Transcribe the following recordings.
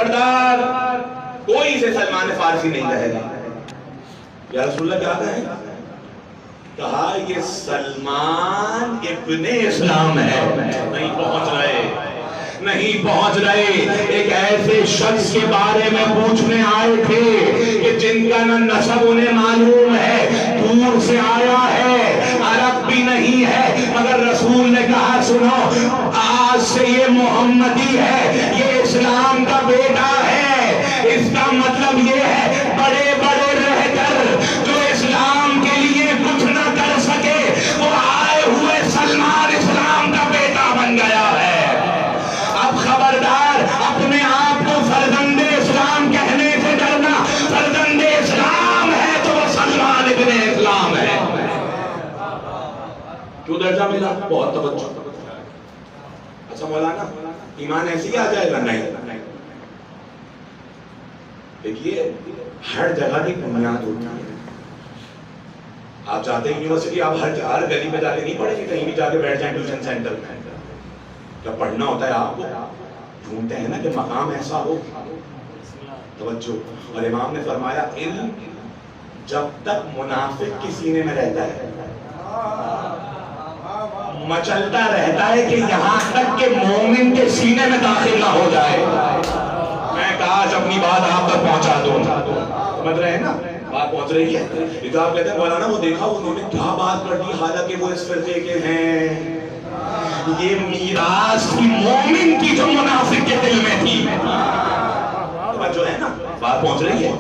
خبردار کوئی سے سلمان فارسی نہیں کہے گا یا رسول اللہ کیا کہیں؟ کہا یہ سلمان ابن اسلام ہے. نہیں پہنچ رہے. ایک ایسے شخص کے بارے میں پوچھنے آئے تھے کہ جن کا نہ نسب انہیں معلوم ہے, دور سے آیا ہے, عرب بھی نہیں ہے, مگر رسول نے کہا سنو آج سے یہ محمدی ہے, یہ اسلام کا بیٹا ہے. اس کا مطلب یہ ہے بڑے بڑے رہ کر جو اسلام کے لیے کچھ نہ کر سکے وہ آئے ہوئے سلمان اسلام کا بیٹا بن گیا ہے. اب خبردار اپنے آپ کو فرزند اسلام کہنے سے ڈرنا. فرزند اسلام ہے تو وہ سلمان ابن اسلام ہے. کیوں درجہ ملا؟ بہت توجہ. اچھا مولانا ایمان ایسے ہی آ جائے گا؟ نہیں. دیکھیے ہر جگہ کی بنیاد ہوتی ہے. آپ جاتے ہیں یونیورسٹی, آپ ہر گلی میں جا کے نہیں پڑھیں گے, کہیں بھی جا کے بیٹھ جائیں ٹیوشن سینٹر میں. جب پڑھنا ہوتا ہے آپ کو ڈھونڈتے ہیں نا کہ مقام ایسا ہو. توجہ. اور امام نے فرمایا علم جب تک منافق کے سینے میں رہتا ہے مچلتا رہتا ہے کہ یہاں تک کہ مومن کے سینے میں داخل نہ ہو جائے. میں کاش اپنی بات آپ تک پہنچا دوں. سمجھ رہے ہیں نا بات پہنچ رہی ہے؟ یہ تو آپ کہتے ہیں مولانا وہ دیکھا انہوں نے کیا بات کر دی, حالانکہ وہ اس فرقے کے ہیں. یہ میراث تھی مومن کی جو منافق کے دل میں تھی. جو ہے نا بات پہنچ رہی ہے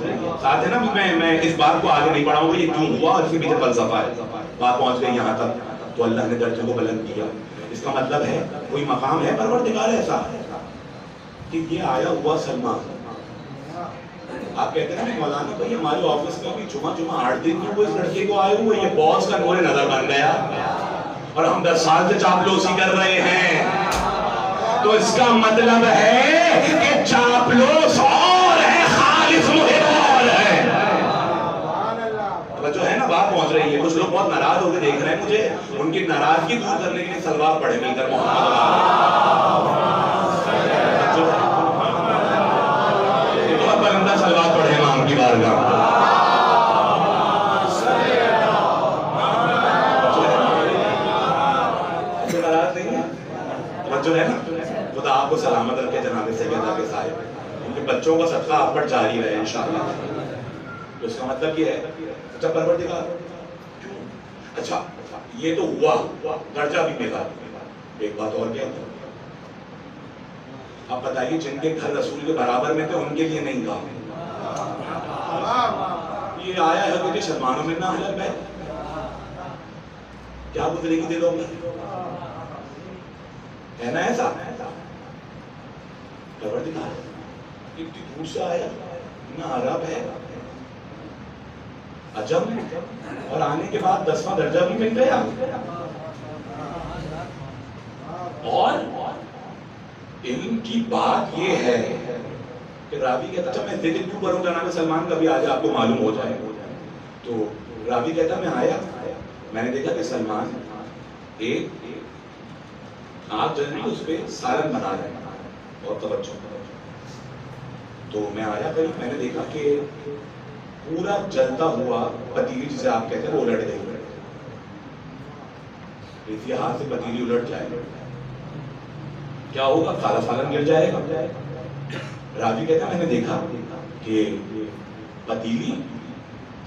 ساتھ ہے نا. میں اس بات کو آگے نہیں پڑھاؤں گا یہ کیوں ہوا اور اس کے پیچھے فلسفہ ہے. بات پہنچ گئی یہاں تک تو اللہ نے درجے کو بلند کیا. اس کا مطلب ہے کوئی مقام ہے پروردگار ایسا کہ یہ آیا ہوا سلمان. آپ کہتے ہیں مولانا بھائی ہمارے آفس میں بھی جمعہ 8 دن کی وہ اس لڑکے کو آئے ہوئے, یہ باس کا نور نظر بن گیا اور ہم 10 سال سے چاپلوسی کر رہے ہیں. تو اس کا مطلب ہے کہ چاپلوس اور ہے, خالص محب اور ہے. جو ہے نا بات پہنچ رہی ہے. کچھ لوگ بہت ناراض ہو کے دیکھ رہے ہیں مجھے, ان کی ناراضگی دور کرنے کے لیے سلوات پڑھے مل کر محمد بلندہ سلوات پڑھے امام کی بارگاہ. جو ہے نا خدا آپ کو سلامت رکھے جناب سیدہ کے صاحب, ان کے بچوں کا صدقہ آپ پر جاری رہے انشاءاللہ. تو اس کا مطلب یہ ہے اچھا پروردگار کیوں؟ اچھا یہ تو ہوا درجہ بھی ملا. ایک بات اور کیا ہے آپ بتائیے, جن کے گھر رسول کے برابر میں تھے ان کے لیے نہیں کہا. یہ آیا ہے کہ سلمانوں میں نہ حلق ہے, کیا گزرے گی دلوں میں ہے نا ایسا. پروردگار اتنی دور سے آیا, نہ عرب ہے عجم, اور آنے کے بعد 10واں درجہ بھی مل گیا. اور علم کی بات یہ ہے کہ راوی کہتا اچھا میں ذکر کیوں کروں جناب سلمان, کبھی آج آپ کو معلوم ہو جائے. تو راوی کہتا میں آیا, میں نے دیکھا کہ سلمان ایک آپ جنرلی اس پہ سالن بنا رہے ہیں اور توجہ. تو میں آیا قریب, میں نے دیکھا کہ پورا جلتا ہوا پتیلی جسے آپ کہتے ہیں وہ الٹ گئی. اسی ہاتھ سے پتیلی الٹ جائے کیا ہوگا؟ کالا سالن گر جائے گا. راوی کہتا میں نے دیکھا کہ پتیلی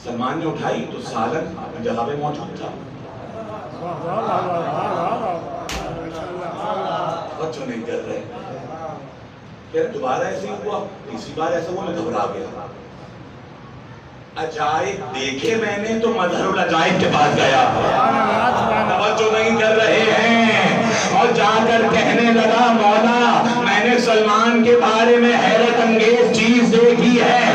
سلمان نے اٹھائی تو سالن جگہ پہ موجود تھا. بچوں نہیں کر رہے کہ دوبارہ ایسے ہی ہوا, تیسری بار ایسا ہوا, میں گھبرا گیا. عجائب دیکھے میں نے تو مظہر العجائب کے پاس گیا. توجہ نہیں کر رہے ہیں, اور جا کر کہنے لگا مولا میں نے سلمان کے بارے میں حیرت انگیز چیز دیکھی ہے.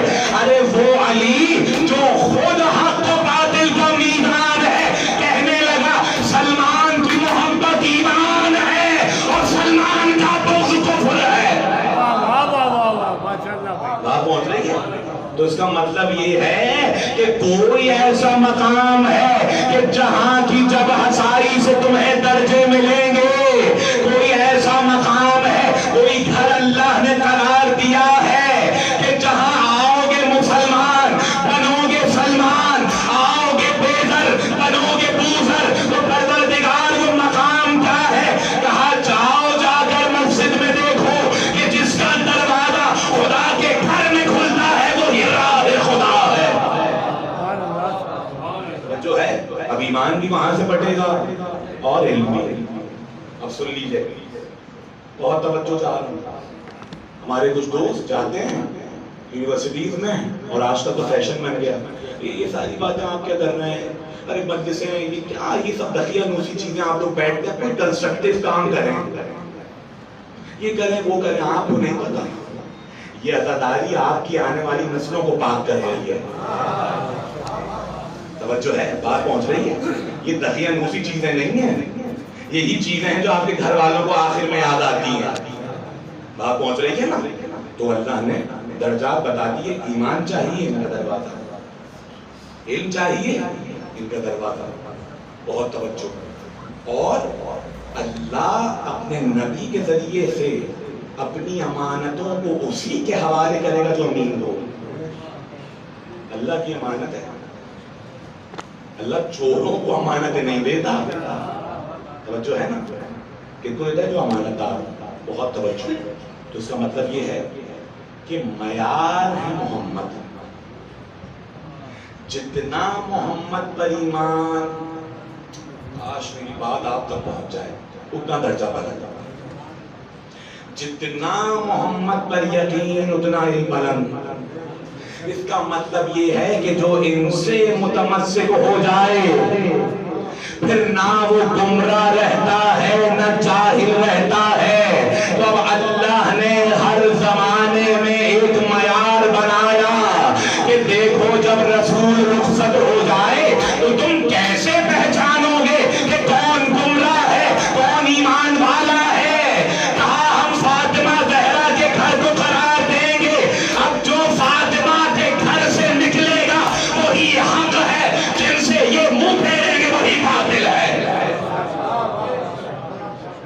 ارے وہ علی جو خود حق و باطل کا میزان ہے, کہنے لگا سلمان کی محبت ایمان ہے اور سلمان کا بغض کفر ہے. بات پہنچ رہی ہے. تو اس کا مطلب یہ ہے کہ کوئی ایسا مقام ہے کہ جہاں کی جب ہسائی سے تمہیں درجے ملیں گے. کوئی ایسا مقام ہے, کوئی گھر اللہ نے قرار دیا ہے ایمان بھی وہاں سے بٹے گا اور علم بھی. اب سن لیجئے، بہت توجہ چاہ رہا ہوں. ہمارے کچھ دوست جاتے ہیں یونیورسٹیز میں اور آج تک تو فیشن بن گیا یہ ساری باتیں آپ کیا کر رہے ہیں، ارے مجلسیں یہ کیا، یہ سب دخیہ نوسی چیزیں آپ لوگ بیٹھ کے کوئی کنسٹرکٹیو کام کریں، یہ کریں وہ کریں. آپ کو نہیں پتا یہ عزاداری آپ کی آنے والی نسلوں کو پاک کر رہی ہے. توجہ ہے، بات پہنچ رہی ہے. یہ دخیہ نوسی چیزیں نہیں ہیں، یہی چیزیں ہیں جو آپ کے گھر والوں کو آخر میں یاد آتی ہیں. بات پہنچ رہی ہے نا. تو اللہ نے درجات بتا دیے. ایمان چاہیے ان کا دروازہ، علم چاہیے ان کا دروازہ. بہت توجہ. اور اللہ اپنے نبی کے ذریعے سے اپنی امانتوں کو اسی کے حوالے کرے گا جو امین ہو. اللہ کی امانت ہے. اللہ چوروں کو امانتیں نہیں دیتا. توجہ ہے نا. کتنا دیتا ہے جو امانت دار. بہت توجہ. تو اس کا مطلب یہ ہے کہ معیار ہے محمد. جتنا محمد پر ایمان، کاش میری بات آپ تک پہنچ جائے، اتنا درجہ بلند. جتنا محمد پر یقین اتنا علم بلند. اس کا مطلب یہ ہے کہ جو ان سے متمسک ہو جائے پھر نہ وہ گمراہ رہتا ہے نہ جاہل رہتا ہے. تو اب اللہ نے ہر زمانے میں ایک معیار بنایا کہ دیکھو جب رسول رخصت ہو جائے تو تم کیسے پہچانو گے کہ کون گمراہ ہے کون ایمان والا ہے. کہا ہم فاطمہ زہرا کے گھر کو قرار دیں گے. اب جو فاطمہ کے گھر سے نکلے گا وہی حق ہے، جن سے یہ منہ پھیریں گے وہی باطل ہے.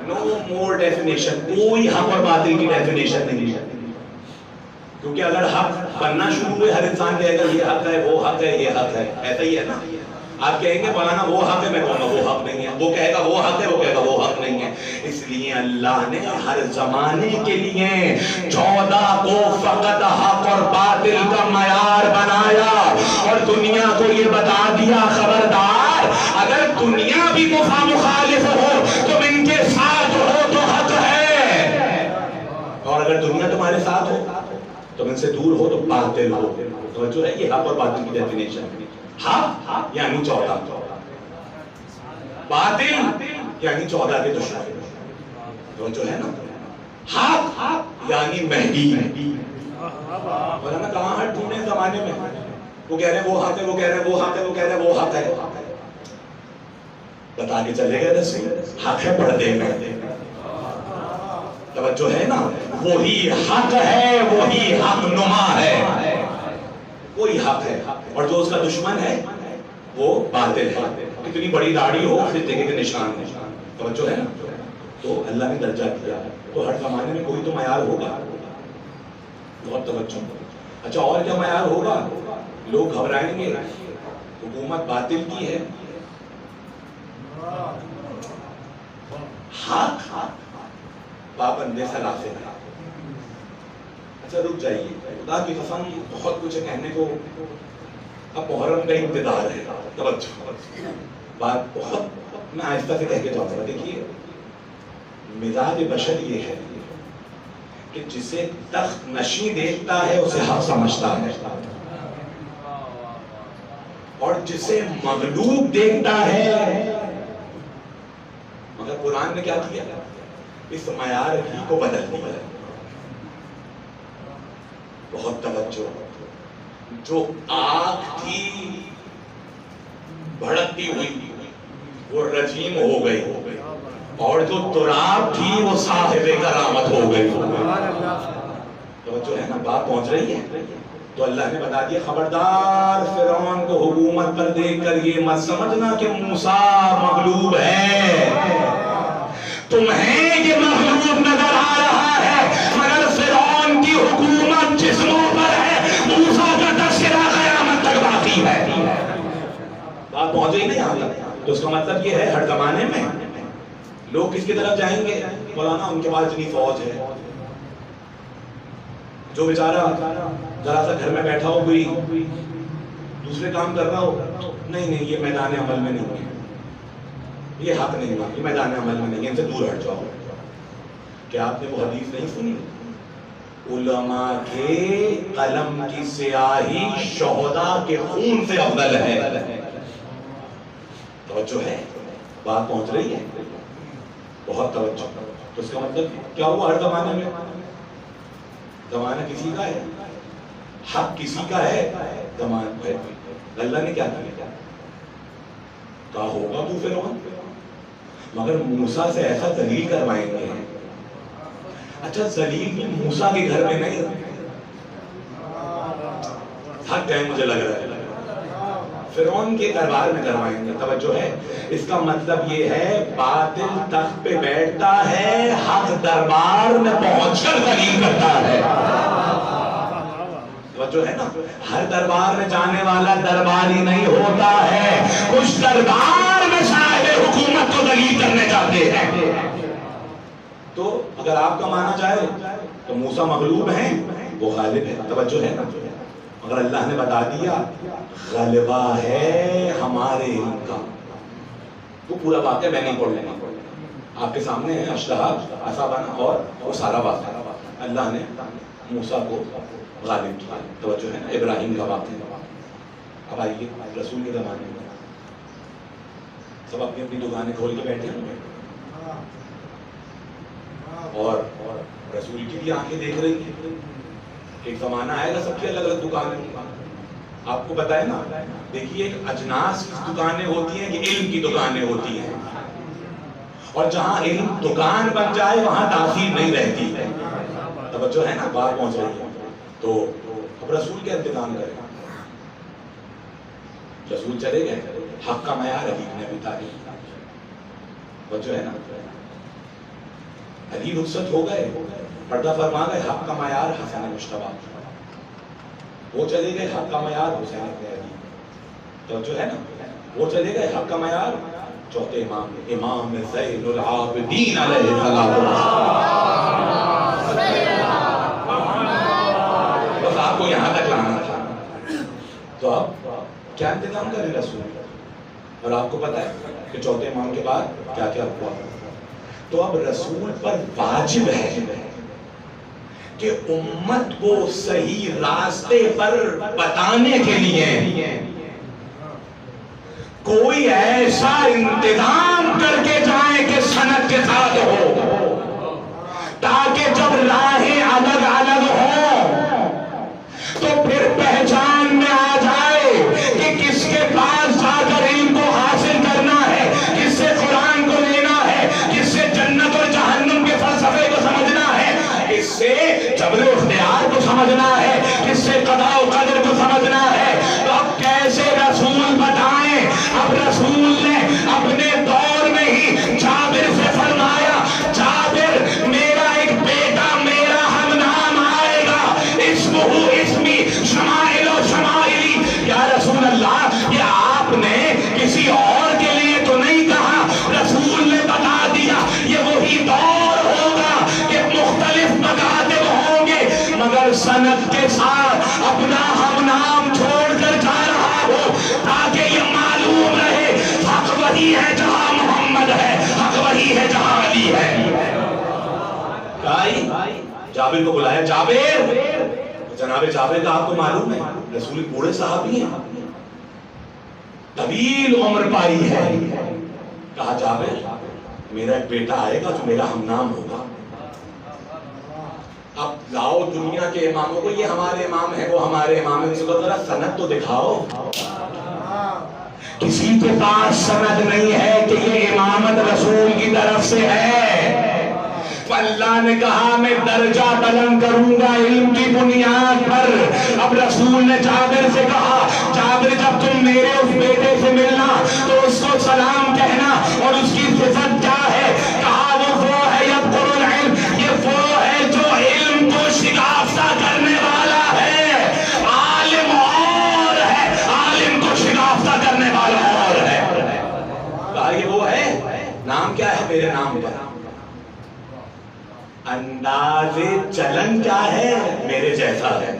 نو مور ڈیفینیشن. کوئی حق اور باطل کی ڈیفینیشن نہیں ہے. کیونکہ اگر حق بننا شروع ہوئے ہر انسان کہے گا یہ حق ہے وہ حق ہے یہ حق ہے. ایسا ہی ہے نا. آپ کہیں گے مولانا وہ حق ہے، میں کہوں گا وہ حق نہیں ہے. وہ کہے گا وہ حق ہے، وہ کہے گا وہ حق نہیں ہے. اس لیے اللہ نے ہر زمانے کے لیے 14 کو فقط حق اور باطل کا معیار بنایا اور دنیا کو یہ بتا دیا خبردار اگر دنیا بھی مخالف ہو تم ان کے ساتھ ہو تو حق ہے، اور اگر دنیا تمہارے ساتھ ہو تم ان سے دور ہو تو باطل ہو. تو جو ہے یہ حق اور باطل کی ڈیفینیشن. حق یعنی 14، باطل یعنی 14 کے دشمن. تو جو ہے نا حق یعنی مہدی. مولانا کہاں ہٹ ڈھونڈے زمانے میں. وہ کہہ رہے ہیں وہ حق ہے، وہ کہہ رہے ہیں وہ حق ہے، وہ کہہ رہے ہیں وہ حق ہے. بتا کے چلے گئے رسول حق ہے پردے میں. توجہ ہے نا. وہی حق ہے، وہی حق نما ہے. وہی حق ہے اور جو اس کا دشمن ہے وہ باطل ہے. کتنی بڑی داڑھی ہو فتنے کے نشان ہے. توجہ ہے نا. تو اللہ نے درجہ دیا. تو ہر زمانے میں کوئی تو معیار ہوگا. بہت توجہ. اچھا اور کیا معیار ہوگا؟ لوگ گھبرائیں گے حکومت باطل کی ہے. حق پابندے سلاسے ہے. اچھا رک جائیے، خدا کی قسم بہت کچھ کہنے کو. اب محرم کا انتظار ہے. توجہ بات بہت میں آہستہ سے کہہ کے جاؤں گا. دیکھیے مزاج بشر یہ ہے کہ جسے تخت نشیں دیکھتا ہے اسے حق سمجھتا ہے، اور جسے مغلوب دیکھتا ہے. مگر قرآن نے کیا کیا؟ اس معیار ہی کو بدل دیا. بہت توجہ. جو آگ تھی بھڑکتی ہوئی وہ رجیم ہو گئی، اور جو تراب تھی وہ صاحب کرامت ہو گئی. توجہ ہے نا. بات پہنچ رہی ہے. تو اللہ نے بتا دیا خبردار فرعون کو حکومت پر دیکھ کر یہ مت سمجھنا کہ موسیٰ مغلوب ہے. تمہیں یہ مغلوب نظر آ رہا ہے مگر فرعون کی حکومت جسموں پر ہے. موسیٰ کا تذکرہ قیامت تک باقی ہے. بات پہنچ رہی نہیں یہاں تک. تو اس کا مطلب یہ ہے ہر زمانے میں لوگ کس کی طرف جائیں گے؟ مولانا ان کے پاس اتنی فوج ہے. جو بیچارہ ذرا سا گھر میں بیٹھا ہو کوئی دوسرے کام کر رہا ہو، نہیں یہ میدان عمل میں نہیں ہے. یہ حق نہیں ہوا، یہ میدان عمل میں نہیں، ان سے دور ہٹ جاؤ. کیا آپ نے وہ حدیث نہیں سنی؟ علماء کے قلم کی سیاہی شہداء کے خون سے افضل ہے. توجہ ہے، بات پہنچ رہی ہے؟ بہت توجہ. تو اس کا مطلب کیا ہوا؟ ہر زمانے میں زمانہ کسی کا ہے، حق کسی کا ہے، زمانہ ہے. اللہ نے کیا کیا؟ کہا ہوگا تو فرعون، مگر موسیٰ سے ایسا ذلیل کروائیں گے. اچھا ذلیل بھی موسیٰ کے گھر میں نہیں، تھک گئے مجھے لگ رہا ہے، فرعون کے دربار میں کروائیں گے. توجہ ہے؟ اس کا مطلب یہ ہے باطل تخت پہ بیٹھتا ہے، حق دربار میں پہنچ کر ذلیل کرتا ہے. توجہ ہے نا؟ ہر دربار میں جانے والا درباری نہیں ہوتا ہے، کچھ دربار میں صاحب حکومت کو ذلیل کرنے جاتے ہیں. تو اگر آپ کا مانا جائے تو موسیٰ مغلوب ہیں، وہ غالب ہے. توجہ ہے نا؟ اگر اللہ نے بتا دیا غلبہ ہے ہمارے علم کا، وہ پورا واقعہ میں نہیں پڑھ لینا، آپ کے سامنے ہے اشتہار اصابنا اور وہ سارا واقعہ. اللہ نے موسیٰ کو غالب کیا. توجہ ہے نا؟ ابراہیم کا واقعہ. اب آئیے رسول کے زمانے میں سب اپنی اپنی دکانیں کھول کے بیٹھے ہیں اور رسول کی بھی آنکھیں دیکھ رہی ہیں. ایک زمانہ آئے گا سب کی الگ الگ دکانیں. آپ کو پتا ہے نا، دیکھیے ایک اجناس کی دکانیں ہوتی ہیں کہ علم کی دکانیں ہوتی ہیں، اور جہاں علم دکان بن جائے وہاں تاثیر نہیں رہتی ہے. توجہ ہے نا؟ بات پہنچ رہی ہے. تو اب رسول کے انتظام کریں. رسول چلے گئے، حق کا معیار علی نے بھی تعلیم. توجہ ہے نا؟ علی رخصت ہو گئے، پردہ فرما گئے، حق کا معیار حسن مجتبیٰ. وہ چلے گئے، حق کا معیار حسین ابن علی. توجہ ہے نا؟ وہ چلے گئے، حق کا معیار چوتھے امام امام زین العابدین علیہ السلام. بس آپ کو یہاں تک لانا تھا. تو اب کیا انتظام کرے رسول؟ اور آپ کو پتا ہے کہ چوتھے امام کے بعد کیا کیا ہوا. تو اب رسول پر واجب ہے کہ امت کو صحیح راستے پر بتانے کے لیے کوئی ایسا انتظام کر کے جائے کہ سند کے ساتھ ہو، تاکہ جب راہیں الگ الگ ہوں تو پھر پہچان میں آ جائے کہ کس کے پاس جا کر علم کو حاصل کرنا ہے، کس سے قرآن کو لینا ہے، کس سے جنت اور جہنم کے فلسفے کو سمجھنا ہے، کس سے جبر اختیار کو سمجھنا ہے، کس سے قضاء و قدر کو سمجھنا ہے. تو اب کیسے رسول بتائیں؟ اب رسول نے اپنے دور میں ہی جابر سے فرمایا، جابر میرا ایک بیٹا میرا ہم نام آئے گا، اسمہ اسمی شمائل و شمائلی. یا رسول اللہ، یہ آپ نے کسی اور کے لیے تو نہیں کہا، رسول نے بتا دیا. یہ وہی دور ہوگا کہ مختلف مکاتب ہوں گے، مگر سند کے ساتھ اپنا ہم نام چھوڑ کر جا رہا ہو، تاکہ یہ معلوم رہے حق وہی ہے جہاں محمد ہے، حق وہی ہے جہاں علی ہے. جابر کو بلایا. جابر، جناب جابر کا آپ کو معلوم ہے رسول بوڑھے صحابی ہیں، طویل عمر پائی ہے. کہا جابر میرا ایک بیٹا آئے گا جو میرا ہم نام ہوگا. اب لاؤ دنیا کے اماموں کو، یہ ہمارے امام ہیں، وہ ہمارے امام ہیں، اس کو ذرا سند تو دکھاؤ. کسی کے پاس سند نہیں ہے کہ یہ امامت رسول کی طرف سے ہے. اللہ نے کہا میں درجہ بلند کروں گا علم کی بنیاد پر. اب رسول نے جابر سے کہا، جابر جب تم میرے اس بیٹے سے ملنا تو اس کو سلام کہنا، اور اس کی صفت کیا ہے؟ کہا وہ ہے یذکر العلم، یہ وہ ہے جو علم کو شگافتہ کرنے والا ہے. عالم اور ہے، عالم کو شگافتہ کرنے والا اور ہے. کہا یہ وہ ہے. نام کیا ہے؟ میرے نام پر. انداز چلن کیا ہے؟ میرے جیسا ہے.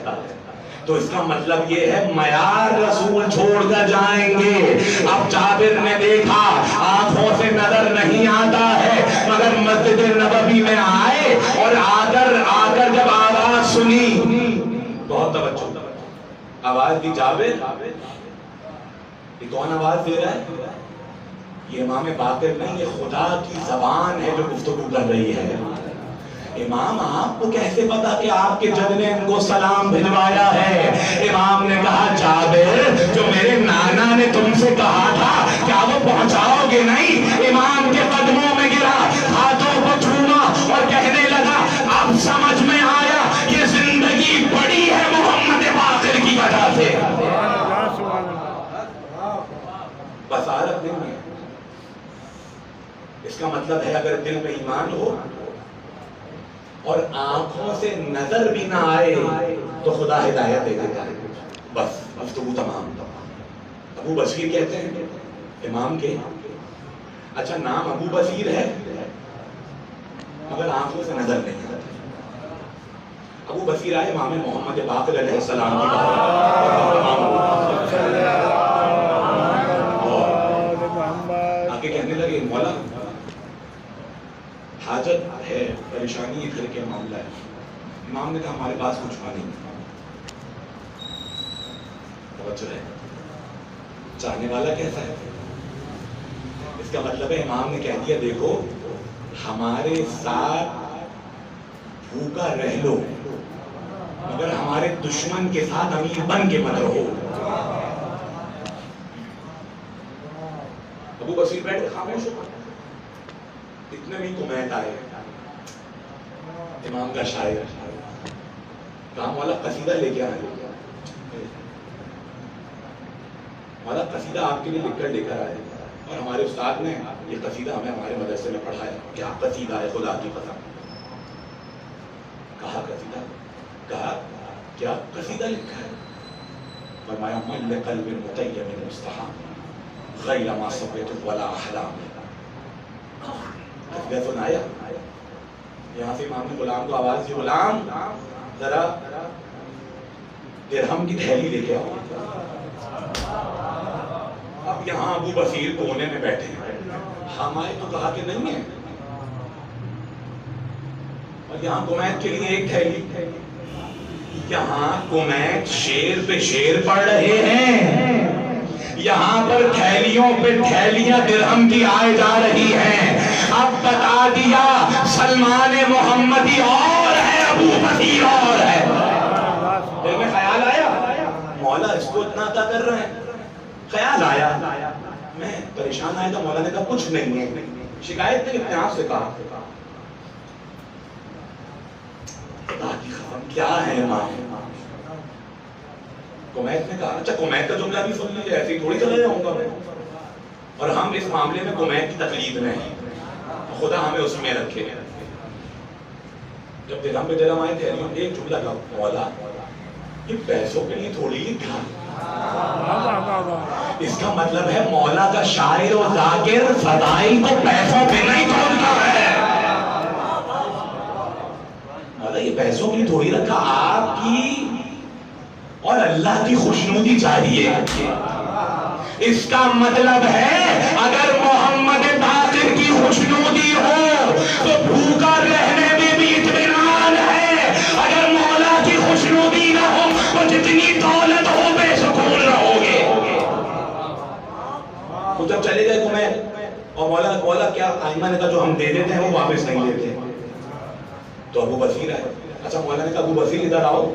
تو اس کا مطلب یہ ہے معیار رسول چھوڑ کر جائیں گے. اب جابر نے دیکھا آنکھوں سے نظر نہیں آتا ہے مگر مسجد نبوی میں آئے اور آ کر جب آواز سنی, بہت توجہ, آواز دی جابر, یہ کون آواز دے رہا ہے؟ یہ امام باقر نہیں, یہ خدا کی زبان ہے جو گفتگو کر رہی ہے. امام آپ کو کیسے پتا کہ آپ کے جد نے ان کو سلام بھجوایا ہے؟ امام نے کہا جابر جو میرے نانا نے تم سے کہا تھا کیا وہ پہنچاؤ گے نہیں؟ امام کے قدموں میں گرا, ہاتھوں کو چھوما اور کہنے لگا اب سمجھ میں آیا یہ زندگی بڑی ہے محمد باقر کی وجہ سے. بصارت دل میں, اس کا مطلب ہے اگر دل میں ایمان ہو اور آنکھوں سے نظر بھی نہ آئے تو خدا ہدایت دے دیتا ہے. بس گفتگو تمام. ابو بصیر کہتے ہیں امام کے, اچھا نام ابو بصیر ہے مگر آنکھوں سے نظر نہیں آتا. ابو بصیر آئے امام محمد باقر علیہ السلام کی بات اور آگے کہنے لگے مولا حاجت ہے, پریشانی ہے, گھر کے معاملہ ہے. امام نے کہا ہمارے پاس کچھ نہیں. توجہ ہے, چاہنے والا کیسا ہے؟ اس کا مطلب ہے امام نے کہہ دیا دیکھو ہمارے ساتھ بھوکا رہ لو مگر ہمارے دشمن کے ساتھ امیر بن کے مت رہو. ابو بصیر بیٹھ کے خاموش ہو. اتنے بھی کمیت آئے, امام کا شاعر کام والا قصیدہ لے کے آئے. والا قصیدہ آپ کے لیے لکھ کر لے کر آئے اور ہمارے استاد نے یہ قصیدہ ہمیں ہمارے مدرسے میں پڑھایا. کیا قصیدہ ہے خدا کی قسم. کہا قصیدہ, کہا کیا قصیدہ لکھا ہے؟ فرمایا من لقلب مطیب مستحام غیر ما صبیت ولا احلام. قصیدہ سنایا. یہاں سے امام نے غلام کو آواز دی, غلام ذرا درہم کی تھیلی لے کے آؤ. اب یہاں ابو بصیر کونے میں بیٹھے ہیں, ہمارے تو کہا کہ نہیں ہے, اور یہاں کمیت کے لیے ایک تھیلی. یہاں کمیت شیر پہ شیر پڑھ رہے ہیں, یہاں پر تھیلیوں پہ تھیلیاں درہم کی آئے جا رہی ہیں. اب بتا دیا سلمان محمدی اور ہے, ابو بصیر اور ہے. دل میں خیال آیا مولا اس کو اتنا عطا کر رہے ہیں. خیال آیا میں پریشان آیا تو مولا نے کہا کچھ نہیں ہے. شکایت نے اپنے آپ سے کہا خدا کی قسم کیا ہے امام. کمیت نے کہا اچھا کمیت کا جملہ بھی سن لیجیے, ایسے ہی تھوڑی چلا جاؤں گا میں. اور ہم اس معاملے میں کمیت کی تقلید میں ہیں, خدا ہمیں اس میں رکھے. جب درہم پہ درہم آئے تھے ایک جملہ کہا مولا یہ پیسوں کے لیے تھوڑی لکھا. اس کا مطلب ہے مولا کا شاعر و ذاکر فضائل کو پیسوں پہ نہیں تولتا ہے. مولا یہ پیسوں کے لیے تھوڑی رکھا, آپ کی اور اللہ کی خوشنودی چاہیے. اس کا مطلب ہے اگر محمد باقر کی خوشنودی ہو تو بھوکا رہنے میں بھی اطمینان ہے. اگر مولا کی خوشنودی نہ ہو تو جتنی دولت ہو بے سکون رہو گے. تو جب چلے گئے کمیت اور مولا کیا آئمہ نے کہا جو ہم دے دیتے ہیں وہ واپس نہیں دیتے. تو ابو بصیر آئے. اچھا مولا نے کہا ابو بصیر ادھر آؤ.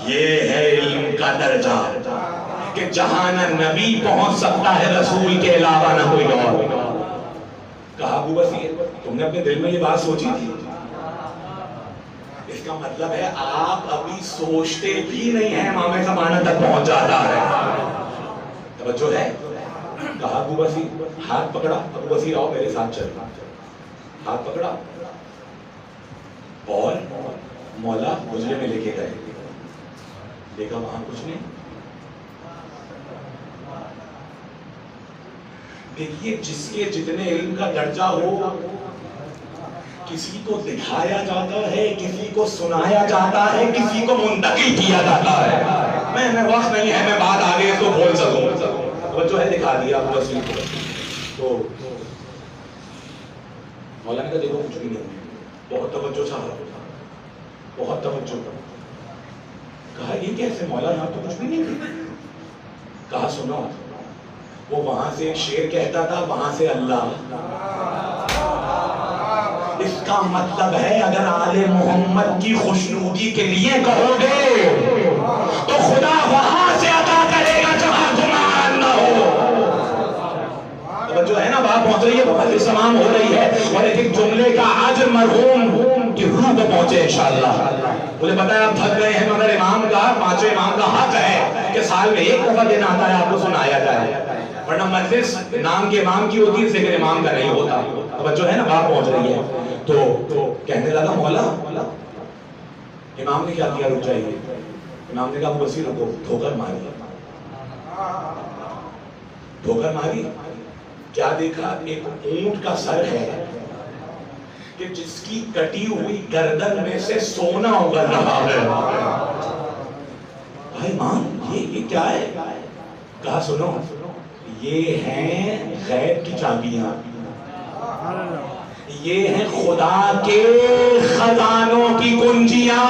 یہ ہے علم کا درجہ کہ جہاں نہ نبی پہنچ سکتا ہے رسول کے علاوہ نہ کوئی اور. کہا ابو بصیر تم نے اپنے دل میں یہ بات سوچی تھی؟ اس کا مطلب ہے آپ ابھی سوچتے بھی نہیں ہیں امام زمانہ تک پہنچ جاتا ہے. توجہ ہے. کہا ابو بصیر, ہاتھ پکڑا. ابو بصیر آؤ میرے ساتھ چل. ہاتھ پکڑا اور مولا حجرے میں لے کے گئے. دیکھا وہاں کچھ نہیں. دیکھیے جس کے جتنے علم کا درجہ ہو کسی کو دکھایا جاتا ہے، کسی کو سنایا جاتا ہے، کسی کو منتقل کیا جاتا ہے. میں وقت نہیں ہے میں بات آگے اس کو کھول سکوں. وہ جو ہے دکھا دیا ابو بصیر کو. تو مولانا نے کہا دیکھو کچھ بھی نہیں. بہت توجہ چاہا، بہت توجہ. کہا یہ کیسے مولا، یہاں تو کچھ بھی نہیں تھی. کہا سنو، وہ وہاں سے ایک شیر کہتا تھا، وہاں سے اللہ. اس کا مطلب ہے اگر آل محمد کی خوشنودی کے لیے کہو گے تو خدا وہاں سے عطا کرے گا جہاں گمان نہ ہو. جو ہے نا بات پہنچ رہی ہے، بہت تمام ہو رہی ہے، اور ایک جملے کا اجر مرحوم کی روح کو پہنچے انشاءاللہ. مجھے پتا ہے آپ تھک گئے ہیں، مگر امام کا، پانچویں امام کا حق ہے کہ سال میں ایک دفعہ دن آتا ہے آپ کو سنایا جائے، ورنہ مجلس نام کے امام کی ہوتی ہے، ذکر امام کا نہیں ہوتا. اب جو ہے نا بات پہنچ رہی ہے. تو کہنے لگا مولا. امام نے کیا کیا، رک جائیے. امام نے کہا ابو بصیر رکو. ٹھوکر ماری، ٹھوکر ماری. کیا دیکھا؟ ایک اونٹ کا سر ہے کہ جس کی کٹی ہوئی گردن میں سے سونا اگل رہا ہے. بھائی امام یہ کیا ہے؟ کہا سنو، یہ ہیں غیب کی چابیاں، یہ ہیں خدا کے خزانوں کی کنجیاں.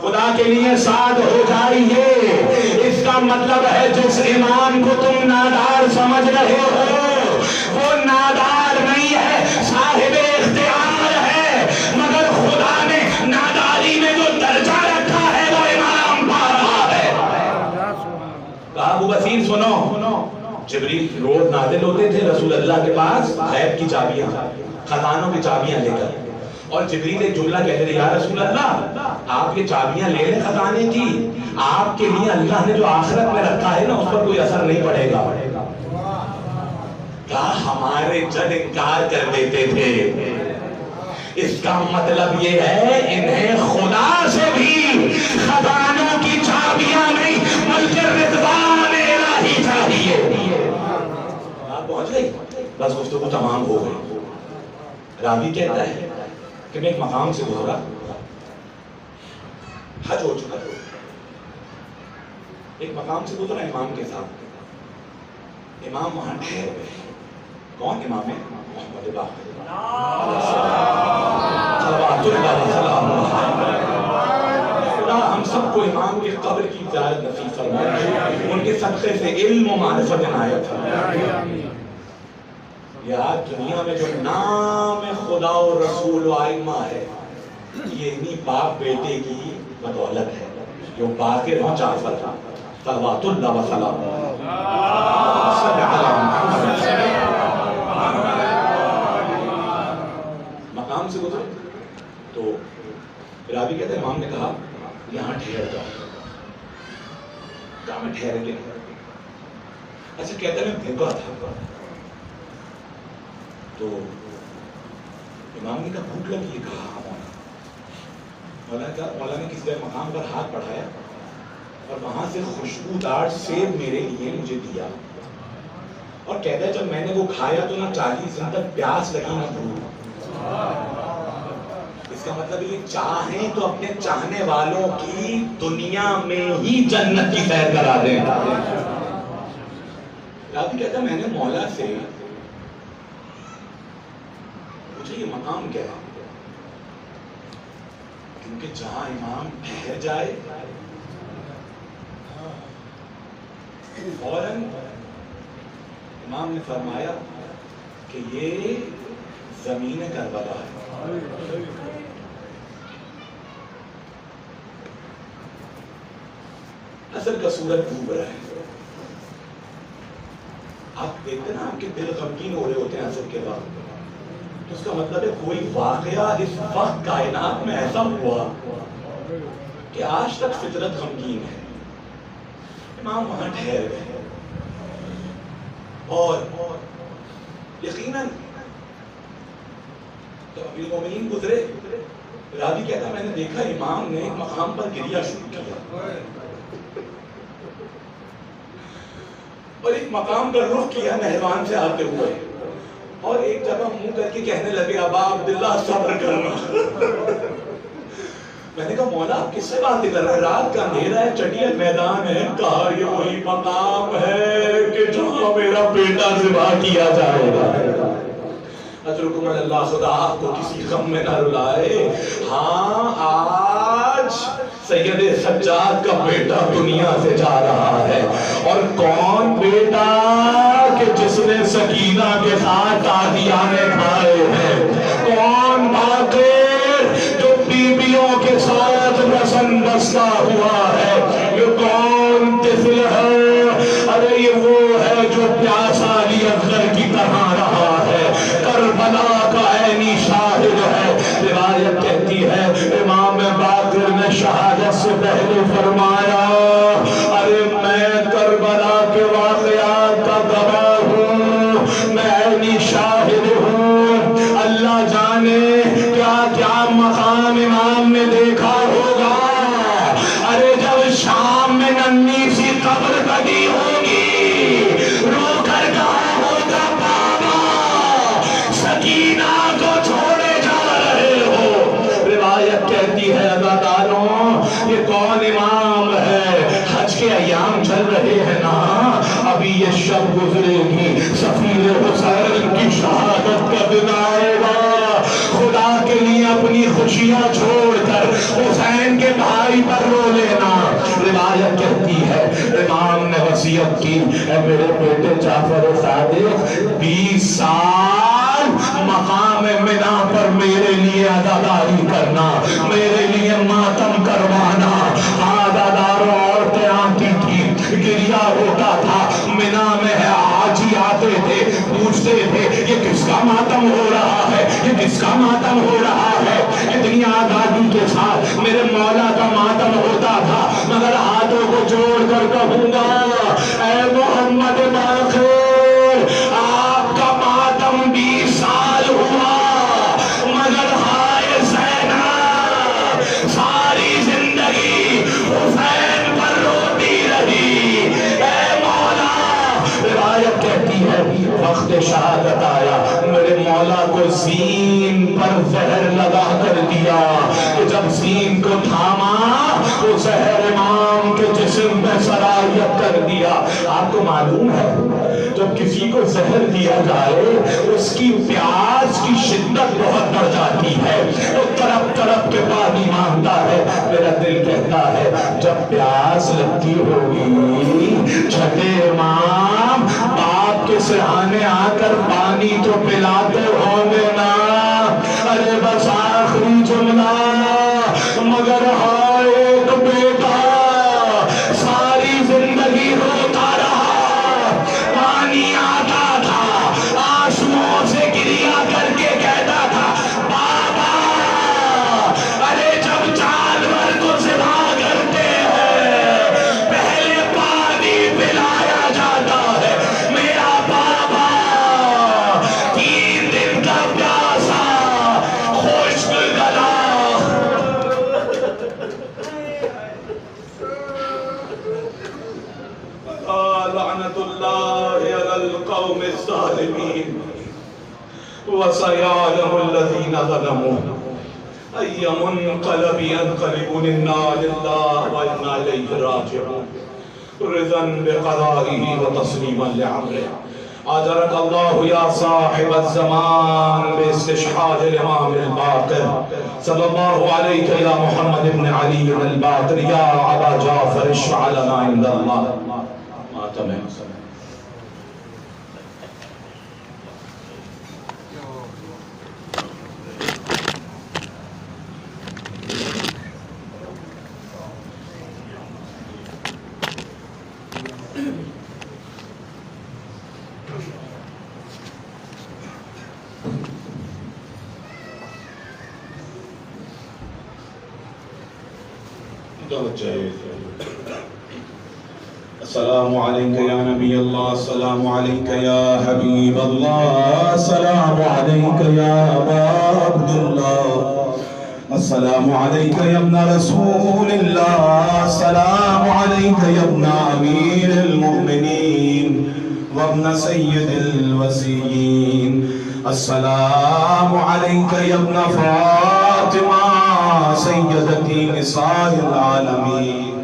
خدا کے لیے ساتھ ہو جائیے. اس کا مطلب ہے جس امام کو تم نادار سمجھ رہے ہو وہ نادار نہیں ہے، صاحب اختیار ہے، مگر خدا نے ناداری میں جو درجہ رکھا ہے وہ امام پا رہا ہے. کہا ابو بصیر سنو، جبریل روز نازل ہوتے تھے رسول اللہ کے پاس غیب کی چابیاں، خزانوں کی چابیاں لے کر، اور جبریل ایک جملہ کہتے تھے، یا رسول اللہ آپ یہ چابیاں لے لیں خزانے کی، آپ کے لیے اللہ نے جو آخرت میں رکھا ہے نا اس پر کوئی اثر نہیں پڑے گا. کہا ہمارے جد انکار کر دیتے تھے. اس کا مطلب یہ ہے انہیں خدا سے بھی خزانوں کی چابیاں نہیں بلکہ رضوان الہی چاہیے. آپ پہنچ گئی، بس گفتگو تمام ہو گئی. راوی کہتا ہے کہ میں ایک مقام سے گزرا، حج ہو چکا، ایک مقام سے گزرا امام کے ساتھ. امام وہاں ٹھہر گئے. کون امام ہے؟ محمد باقر. خدا ہم سب کو امام کے قبر کی زیارت نصیب فرمائے، ان کے صدقے سے علم و معرفت عنایت فرمائے. یار دنیا میں جو نام خدا و رسول و ائمہ ہے یہ انہی باپ بیٹے کی بدولت ہے جو باقر ہوں جعفر تھا. صلوات اللہ وسلام مقام سے گزرے تو راوی کہتے ہیں امام نے کہا یہاں ٹھہر جاؤ. کہاں میں ٹھہر گیا؟ اچھا کہتا ہے میں بھوکا تھا. تو امام نے کہا بھوک لگی؟ کہا مولا نے کسی جگہ مقام پر ہاتھ بڑھایا اور وہاں سے خوشبودار سیب میرے لیے مجھے دیا، اور کہتا ہے جب میں نے وہ کھایا تو نہ 40 دن تک پیاس لگی نہ بھوک. اس کا مطلب یہ چاہیں تو اپنے چاہنے والوں کی دنیا میں ہی جنت کی سیر کرا دیں. راوی کہتا ہے میں نے مولا سے مجھے یہ مقام کیا ہے، کیونکہ جہاں امام ٹھہر جائے فوراً امام نے فرمایا کہ یہ زمین کربلا ہے. اصل کا سورج ڈوب رہا ہے. آپ دیکھتے نا آپ کے دل غمگین ہو رہے ہوتے ہیں اصل کے بعد، اس کا مطلب ہے کوئی واقعہ اس وقت کائنات میں ایسا ہوا کہ آج تک فطرت غمگین ہے. امام وہاں ٹھہر گئے اور یقیناً جب امیر المومنین گزرے، راوی کہتا میں نے دیکھا امام نے ایک مقام پر گریا شروع کیا اور ایک مقام پر رخ کیا مہربان سے آتے ہوئے. اور ایک جگہ منہ کر کے کہنے لگے ابا عبداللہ صبر کرنا۔ میں نے کہا مولا آپ کس سے باتیں کر رہے ہیں؟ رات کا اندھیرا ہے، چٹیل میدان ہے۔ کہا یہ وہی مقام ہے کہ جہاں میرا بیٹا ذبح کیا جائے گا۔ اجرکم اللہ، خدا آپ کو کسی غم میں نہ رلائے۔ ہاں آج سید سجاد کا بیٹا دنیا سے جا رہا ہے، اور کون بیٹا کہ جس نے سکینہ کے ساتھ تازیانے کھائے ہیں، کون باقر جو بیویوں کے ساتھ رسن بستہ ہوا ہے، یہ کون طفل ہے؟ ارے یہ وہ ہے جو پیاسا علی اصغر کی طرح رہا ہے، کربلا کا عینی شاہد ہے۔ روایت کہتی ہے امام باقر نے شہادت سے پہلے فرمایا ارے میں کربلا کے واقعات کا گواہ ہوں، میں عینی شاہد ہوں۔ اللہ جانے کیا کیا مقام امام نے دیکھا ہوگا۔ ارے جب شام میں ننھی سی قبر بنی ہوگی، رو کر کہا ہوگا بابا سکینہ کو چھوڑے جا رہے ہو۔ روایت کہتی ہے عزاداروں یہ کون امام ہے؟ حج کے ایام چل رہے ہیں نا، ابھی یہ شب گزرے گی، سفیر حسین کی شہادت کا دن آئے گا۔ خدا کے لیے اپنی خوشیاں چھوڑ کر حسین کے بھائی پر رو لینا۔ روایت کہتی ہے امام نے وصیت کی اے میرے بیٹے جعفر صادق 20 سال مقام منا پر میرے لیے عزاداری کرنا، میرے لیے ماتم کروانا۔ عزاداروں عورتیں آتی تھی، گریا ہوتا تھا، منا میں ہے حاجی آتے تھے، پوچھتے تھے یہ کس کا ماتم ہو رہا ہے، یہ کس کا ماتم ہو رہا ہے۔ اتنی آزادی کے ساتھ میرے مولا کا ماتم ہوتا تھا، مگر ہاتھوں کو جوڑ کر کہوں گا اے محمد باقر آپ کا ماتم 20 سال ہوا، مگر ہائے زینب ساری زندگی حسین پر روتی رہی۔ اے مولا، روایت کہتی ہے وقت شہادت آیا، میرے مولا کو زین پر زہر لگا کر دیا کہ جب زین کو تھاما تو زہر امام کے جسم میں سرایت کر دیا۔ آپ کو معلوم ہے جب کسی کو زہر دیا جائے اس کی پیاس کی شدت بہت بڑھ جاتی ہے، وہ تڑپ تڑپ کے پانی مانگتا ہے۔ میرا دل کہتا ہے جب پیاس لگتی ہوگی چھٹے امام باپ کے سرہانے آ کر پانی تو پلاتے ہوں گے نا۔ ارے بس آخری جملہ مگر ہاں ایک بیٹا ساری زندگی روتا رہا، پانی آتا تھا آنسوؤں سے گریا کر کے کہتا تھا بابا ارے جب جانور کو ذبح کرتے ہیں پہلے پانی پلایا جاتا ہے، میرا بابا 3 دن کا پیاسا خشک گلا۔ لعنت اللہ علی القوم الظالمین وسيعلم الذين ظلموا أي منقلب ينقلبون إنا لله وإنا إليه راجعون رضا بقضائه وتسليما لأمره أجرك الله يا صاحب الزمان باستشهاد الإمام الباقر صلى الله عليك يا محمد بن علي الباقر يا أبا جعفر اشفع لنا عند الله ماتم حسن۔ السلام عليك يا نبي الله، السلام عليك يا حبيب الله، السلام عليك يا أبا عبد الله، السلام عليك يا ابن رسول الله، السلام عليك يا ابن أمير المؤمنين وابن سيد الوصيين، السلام علیک یا ابن فاطمہ سیدتی نساء العالمین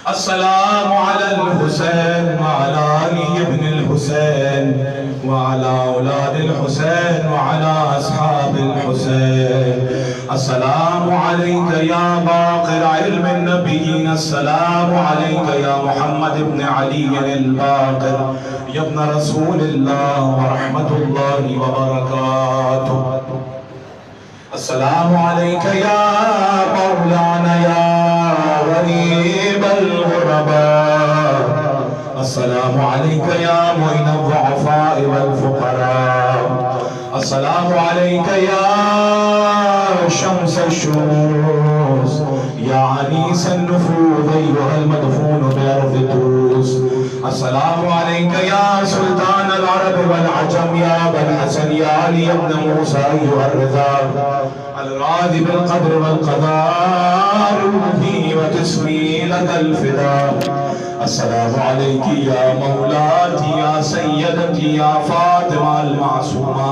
السلام علی الحسین وعلی علی ابن الحسین وعلی اولاد الحسین وعلی اصحاب الحسین السلام علیک یا باقر علم النبیین السلام علیک یا محمد ابن علی الباقر یا ابن رسول اللہ ورحمت اللہ وبرکاتہ السلام علیک یا مولانا یا غریب الغرباء السلام علیک یا معین الضعفاء والفقراء السلام علیک یا شمس الشموس یا عنیس النفوذ ایوہ المدفون بأرض توس السلام علیک یا سلطان العرب والعجم یا بالحسن یا علی ابن موسیٰ ایوہ الرضا الراضی بالقدر والقضاء روحی وجسمی لک الفدا السلام علیک یا مولاتی یا سیدتی یا فاطمہ المعصومہ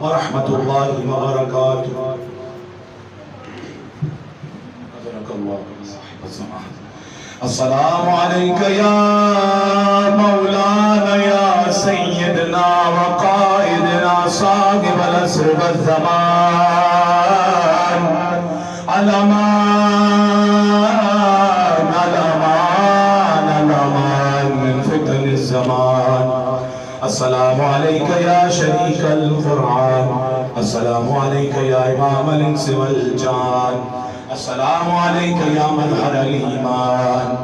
ورحمت اللہ وبرکاتہ السلام علیک یا مولانا یا سیدنا وقائدنا صاحب العصر والزمان الامان الامان الامان من فتن الزمان السلام علیک یا شریک القرآن السلام علیک یا امام الانس والجان السلام علیک یا مظہر الایمان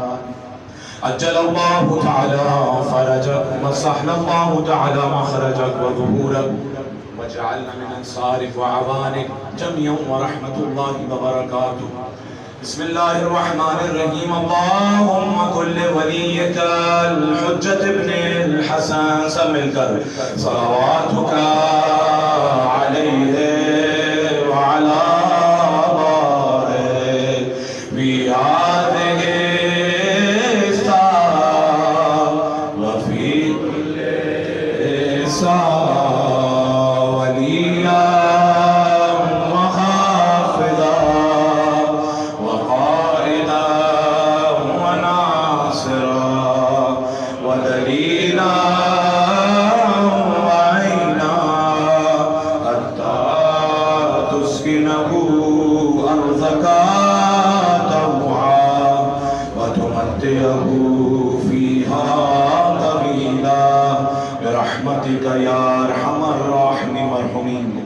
عجل اللہ تعالی فرجک وسهل اللہ تعالی مخرجک وظہورک وجعلنا من انصارک وعوانک جميعا ورحمت اللہ وبرکاتہ بسم اللہ الرحمن الرحیم اللہم کل ولیک الحجت ابن الحسن سب مل کر صلواتک علیہ وعلا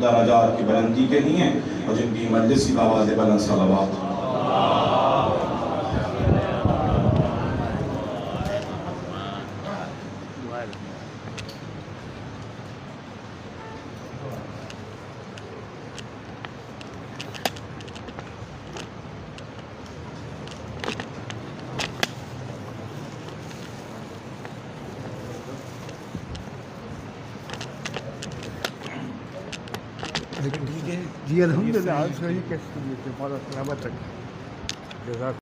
درجات کی بلندی کے لیے اور جن کی مجلس کی آواز بلند صلوات جی الحمدللہ آج صحیح کیسے مالا سلامت رکھیں جزاک